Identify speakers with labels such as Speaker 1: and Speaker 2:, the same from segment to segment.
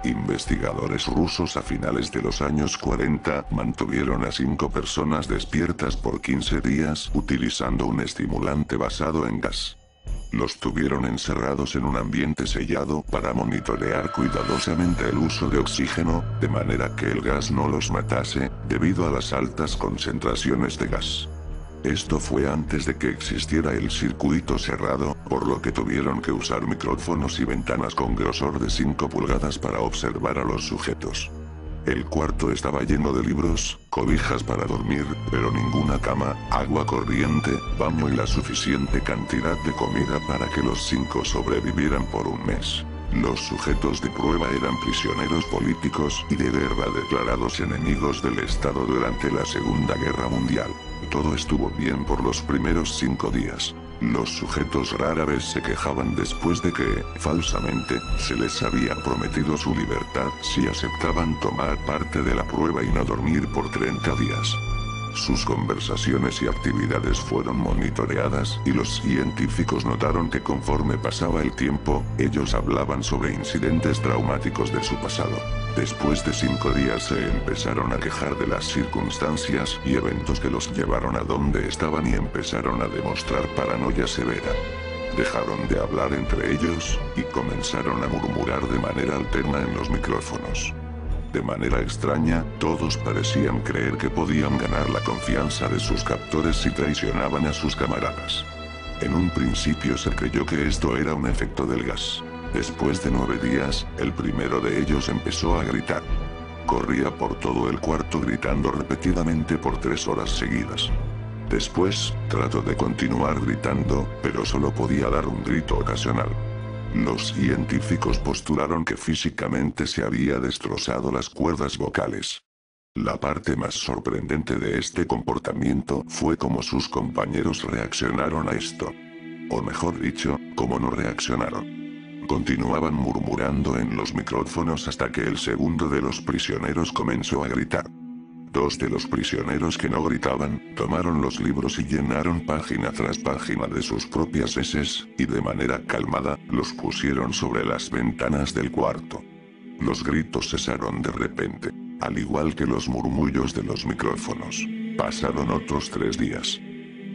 Speaker 1: Investigadores rusos a finales de los años 40 mantuvieron a 5 personas despiertas por 15 días utilizando un estimulante basado en gas. Los tuvieron encerrados en un ambiente sellado para monitorear cuidadosamente el uso de oxígeno, de manera que el gas no los matase, debido a las altas concentraciones de gas. Esto fue antes de que existiera el circuito cerrado, por lo que tuvieron que usar micrófonos y ventanas con grosor de 5 pulgadas para observar a los sujetos. El cuarto estaba lleno de libros, cobijas para dormir, pero ninguna cama, agua corriente, baño y la suficiente cantidad de comida para que los 5 sobrevivieran por un mes. Los sujetos de prueba eran prisioneros políticos y de guerra declarados enemigos del Estado durante la Segunda Guerra Mundial. Todo estuvo bien por los primeros 5 días. Los sujetos rara vez se quejaban después de que, falsamente, se les había prometido su libertad si aceptaban tomar parte de la prueba y no dormir por 30 días. Sus conversaciones y actividades fueron monitoreadas y los científicos notaron que conforme pasaba el tiempo, ellos hablaban sobre incidentes traumáticos de su pasado. Después de 5 días se empezaron a quejar de las circunstancias y eventos que los llevaron a donde estaban y empezaron a demostrar paranoia severa. Dejaron de hablar entre ellos, y comenzaron a murmurar de manera alterna en los micrófonos. De manera extraña, todos parecían creer que podían ganar la confianza de sus captores si traicionaban a sus camaradas. En un principio se creyó que esto era un efecto del gas. Después de 9 días, el primero de ellos empezó a gritar. Corría por todo el cuarto gritando repetidamente por 3 horas seguidas. Después, trató de continuar gritando, pero solo podía dar un grito ocasional. Los científicos postularon que físicamente se había destrozado las cuerdas vocales. La parte más sorprendente de este comportamiento fue cómo sus compañeros reaccionaron a esto. O mejor dicho, cómo no reaccionaron. Continuaban murmurando en los micrófonos hasta que el segundo de los prisioneros comenzó a gritar. 2 de los prisioneros que no gritaban, tomaron los libros y llenaron página tras página de sus propias heces, y de manera calmada, los pusieron sobre las ventanas del cuarto. Los gritos cesaron de repente, al igual que los murmullos de los micrófonos. Pasaron otros 3 días.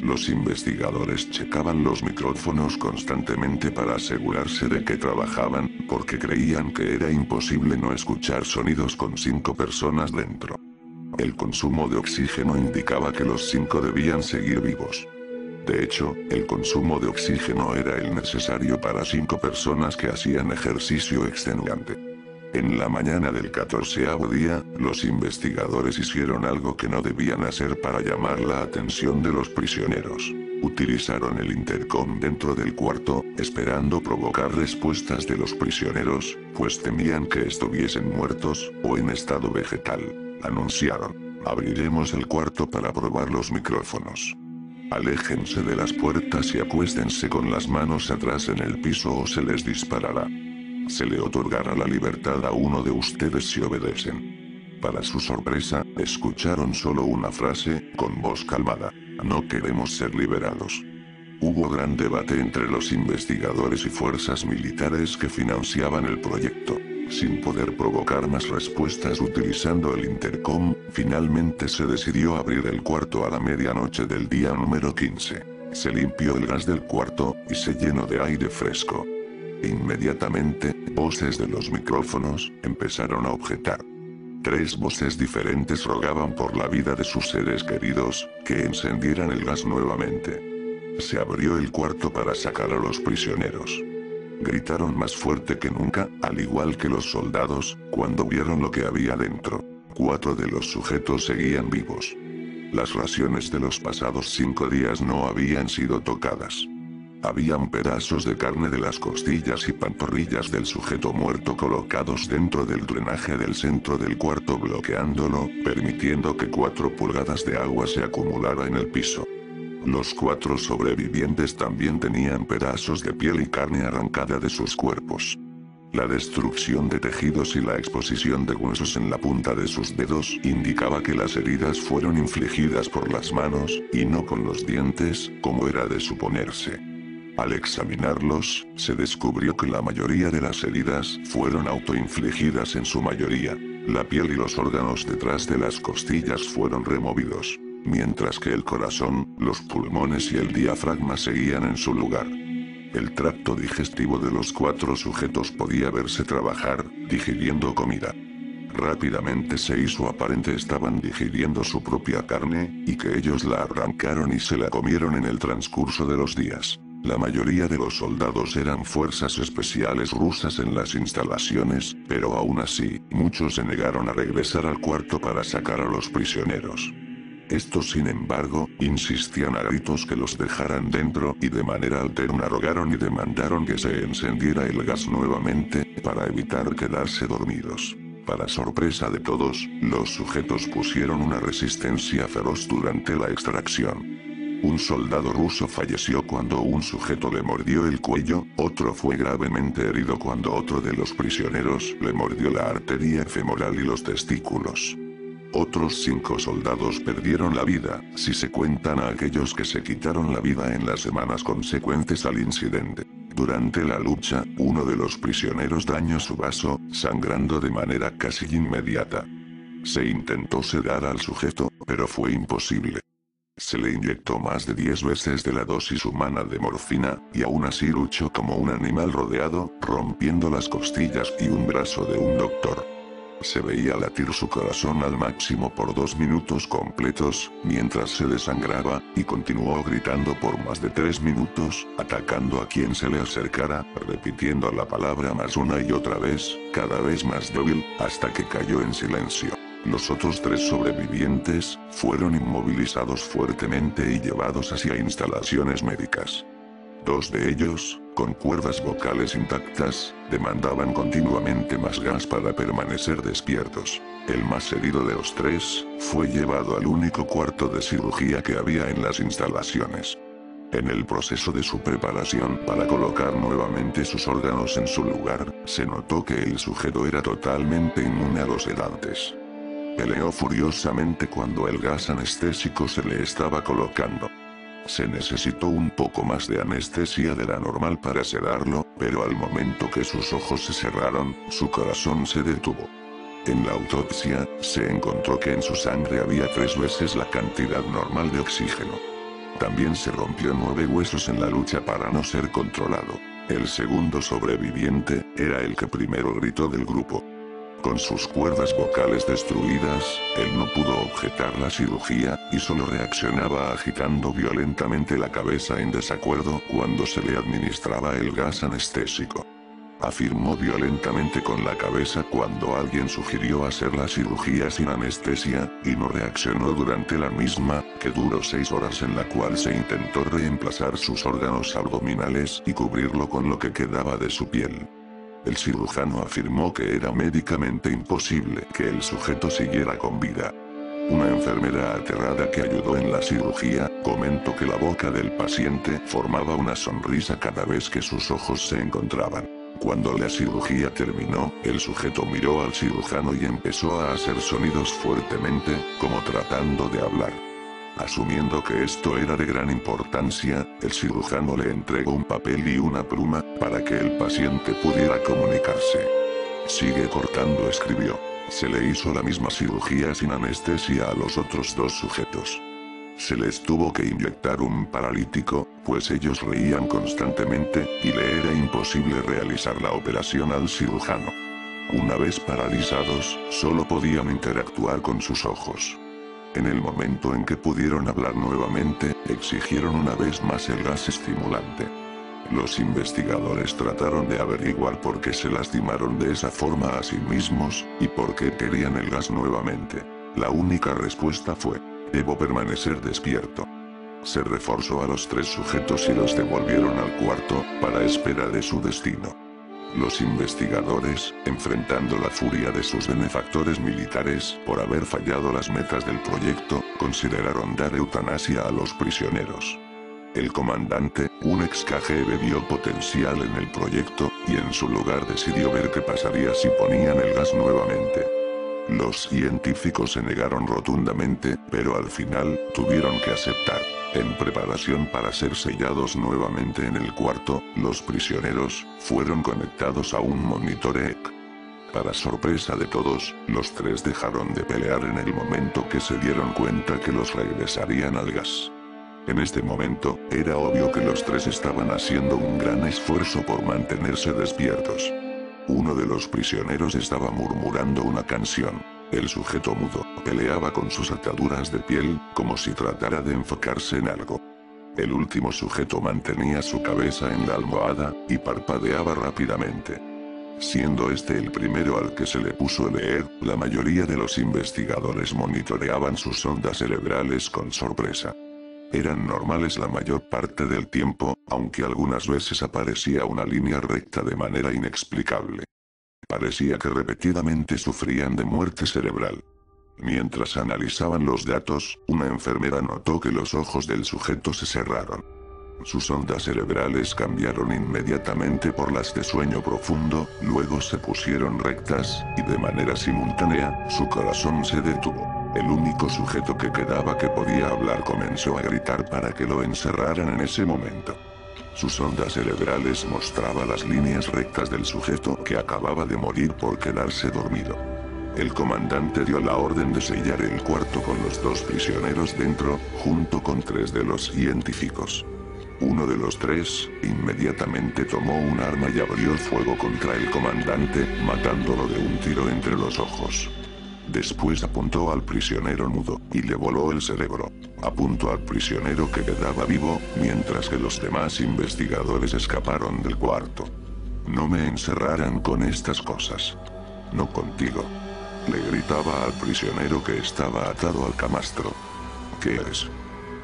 Speaker 1: Los investigadores checaban los micrófonos constantemente para asegurarse de que trabajaban, porque creían que era imposible no escuchar sonidos con 5 personas dentro. El consumo de oxígeno indicaba que los 5 debían seguir vivos. De hecho, el consumo de oxígeno era el necesario para 5 personas que hacían ejercicio extenuante. En la mañana del 14º día, los investigadores hicieron algo que no debían hacer para llamar la atención de los prisioneros. Utilizaron el intercom dentro del cuarto, esperando provocar respuestas de los prisioneros, pues temían que estuviesen muertos, o en estado vegetal. Anunciaron: abriremos el cuarto para probar los micrófonos. Aléjense de las puertas y acuéstense con las manos atrás en el piso o se les disparará. Se le otorgará la libertad a uno de ustedes si obedecen. Para su sorpresa, escucharon solo una frase, con voz calmada: no queremos ser liberados. Hubo gran debate entre los investigadores y fuerzas militares que financiaban el proyecto. Sin poder provocar más respuestas utilizando el intercom, finalmente se decidió abrir el cuarto a la medianoche del día número 15. Se limpió el gas del cuarto, y se llenó de aire fresco. Inmediatamente, voces de los micrófonos empezaron a objetar. 3 voces diferentes rogaban por la vida de sus seres queridos, que encendieran el gas nuevamente. Se abrió el cuarto para sacar a los prisioneros. Gritaron más fuerte que nunca, al igual que los soldados, cuando vieron lo que había dentro. 4 de los sujetos seguían vivos. Las raciones de los pasados 5 días no habían sido tocadas. Habían pedazos de carne de las costillas y pantorrillas del sujeto muerto colocados dentro del drenaje del centro del cuarto, bloqueándolo, permitiendo que 4 pulgadas de agua se acumulara en el piso. Los 4 sobrevivientes también tenían pedazos de piel y carne arrancada de sus cuerpos. La destrucción de tejidos y la exposición de huesos en la punta de sus dedos indicaba que las heridas fueron infligidas por las manos, y no con los dientes, como era de suponerse. Al examinarlos, se descubrió que la mayoría de las heridas fueron autoinfligidas en su mayoría. La piel y los órganos detrás de las costillas fueron removidos, mientras que el corazón, los pulmones y el diafragma seguían en su lugar. El tracto digestivo de los 4 sujetos podía verse trabajar, digiriendo comida. Rápidamente se hizo aparente estaban digiriendo su propia carne, y que ellos la arrancaron y se la comieron en el transcurso de los días. La mayoría de los soldados eran fuerzas especiales rusas en las instalaciones, pero aún así, muchos se negaron a regresar al cuarto para sacar a los prisioneros. Estos, sin embargo, insistían a gritos que los dejaran dentro y de manera alterna rogaron y demandaron que se encendiera el gas nuevamente, para evitar quedarse dormidos. Para sorpresa de todos, los sujetos pusieron una resistencia feroz durante la extracción. Un soldado ruso falleció cuando un sujeto le mordió el cuello, otro fue gravemente herido cuando otro de los prisioneros le mordió la arteria femoral y los testículos. Otros 5 soldados perdieron la vida, si se cuentan a aquellos que se quitaron la vida en las semanas consecuentes al incidente. Durante la lucha, uno de los prisioneros dañó su vaso, sangrando de manera casi inmediata. Se intentó sedar al sujeto, pero fue imposible. Se le inyectó más de 10 veces de la dosis humana de morfina, y aún así luchó como un animal rodeado, rompiendo las costillas y un brazo de un doctor. Se veía latir su corazón al máximo por 2 minutos completos, mientras se desangraba, y continuó gritando por más de 3 minutos, atacando a quien se le acercara, repitiendo la palabra más una y otra vez, cada vez más débil, hasta que cayó en silencio. Los otros 3 sobrevivientes fueron inmovilizados fuertemente y llevados hacia instalaciones médicas. 2 de ellos, con cuerdas vocales intactas, demandaban continuamente más gas para permanecer despiertos. El más herido de los 3, fue llevado al único cuarto de cirugía que había en las instalaciones. En el proceso de su preparación para colocar nuevamente sus órganos en su lugar, se notó que el sujeto era totalmente inmune a los sedantes. Peleó furiosamente cuando el gas anestésico se le estaba colocando. Se necesitó un poco más de anestesia de la normal para sedarlo, pero al momento que sus ojos se cerraron, su corazón se detuvo. En la autopsia, se encontró que en su sangre había 3 veces la cantidad normal de oxígeno. También se rompió 9 huesos en la lucha para no ser controlado. El segundo sobreviviente, era el que primero gritó del grupo. Con sus cuerdas vocales destruidas, él no pudo objetar la cirugía, y solo reaccionaba agitando violentamente la cabeza en desacuerdo cuando se le administraba el gas anestésico. Afirmó violentamente con la cabeza cuando alguien sugirió hacer la cirugía sin anestesia, y no reaccionó durante la misma, que duró 6 horas en la cual se intentó reemplazar sus órganos abdominales y cubrirlo con lo que quedaba de su piel. El cirujano afirmó que era médicamente imposible que el sujeto siguiera con vida. Una enfermera aterrada que ayudó en la cirugía, comentó que la boca del paciente formaba una sonrisa cada vez que sus ojos se encontraban. Cuando la cirugía terminó, el sujeto miró al cirujano y empezó a hacer sonidos fuertemente, como tratando de hablar. Asumiendo que esto era de gran importancia, el cirujano le entregó un papel y una pluma, para que el paciente pudiera comunicarse. Sigue cortando, escribió. Se le hizo la misma cirugía sin anestesia a los otros 2 sujetos. Se les tuvo que inyectar un paralítico, pues ellos reían constantemente, y le era imposible realizar la operación al cirujano. Una vez paralizados, solo podían interactuar con sus ojos. En el momento en que pudieron hablar nuevamente, exigieron una vez más el gas estimulante. Los investigadores trataron de averiguar por qué se lastimaron de esa forma a sí mismos, y por qué querían el gas nuevamente. La única respuesta fue: debo permanecer despierto. Se reforzó a los 3 sujetos y los devolvieron al cuarto, para espera de su destino. Los investigadores, enfrentando la furia de sus benefactores militares por haber fallado las metas del proyecto, consideraron dar eutanasia a los prisioneros. El comandante, un ex KGB, vio potencial en el proyecto, y en su lugar decidió ver qué pasaría si ponían el gas nuevamente. Los científicos se negaron rotundamente, pero al final, tuvieron que aceptar. En preparación para ser sellados nuevamente en el cuarto, los prisioneros fueron conectados a un monitor EEC. Para sorpresa de todos, los tres dejaron de pelear en el momento que se dieron cuenta que los regresarían al gas. En este momento, era obvio que los tres estaban haciendo un gran esfuerzo por mantenerse despiertos. Uno de los prisioneros estaba murmurando una canción. El sujeto mudo peleaba con sus ataduras de piel, como si tratara de enfocarse en algo. El último sujeto mantenía su cabeza en la almohada, y parpadeaba rápidamente. Siendo este el primero al que se le puso el EEG, la mayoría de los investigadores monitoreaban sus ondas cerebrales con sorpresa. Eran normales la mayor parte del tiempo, aunque algunas veces aparecía una línea recta de manera inexplicable. Parecía que repetidamente sufrían de muerte cerebral. Mientras analizaban los datos, una enfermera notó que los ojos del sujeto se cerraron. Sus ondas cerebrales cambiaron inmediatamente por las de sueño profundo, luego se pusieron rectas, y de manera simultánea, su corazón se detuvo. El único sujeto que quedaba que podía hablar comenzó a gritar para que lo encerraran en ese momento. Sus ondas cerebrales mostraban las líneas rectas del sujeto que acababa de morir por quedarse dormido. El comandante dio la orden de sellar el cuarto con los dos prisioneros dentro, junto con 3 de los científicos. Uno de los 3, inmediatamente tomó un arma y abrió fuego contra el comandante, matándolo de un tiro entre los ojos. Después apuntó al prisionero mudo, y le voló el cerebro. Apuntó al prisionero que quedaba vivo, mientras que los demás investigadores escaparon del cuarto. No me encerrarán con estas cosas. No contigo. Le gritaba al prisionero que estaba atado al camastro. ¿Qué eres?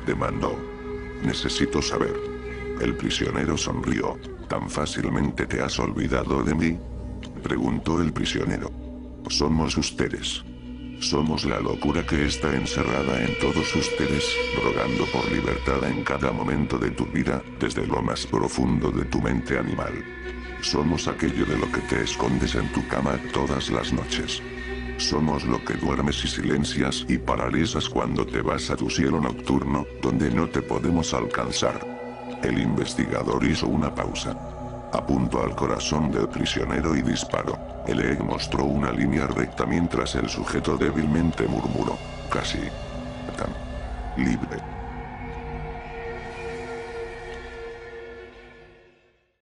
Speaker 1: Demandó. Necesito saber. El prisionero sonrió. ¿Tan fácilmente te has olvidado de mí? Preguntó el prisionero. Somos ustedes. Somos la locura que está encerrada en todos ustedes, rogando por libertad en cada momento de tu vida, desde lo más profundo de tu mente animal. Somos aquello de lo que te escondes en tu cama todas las noches. Somos lo que duermes y silencias y paralizas cuando te vas a tu cielo nocturno, donde no te podemos alcanzar. El investigador hizo una pausa. Apuntó al corazón del prisionero y disparó. El EEG mostró una línea recta mientras el sujeto débilmente murmuró, casi tan libre.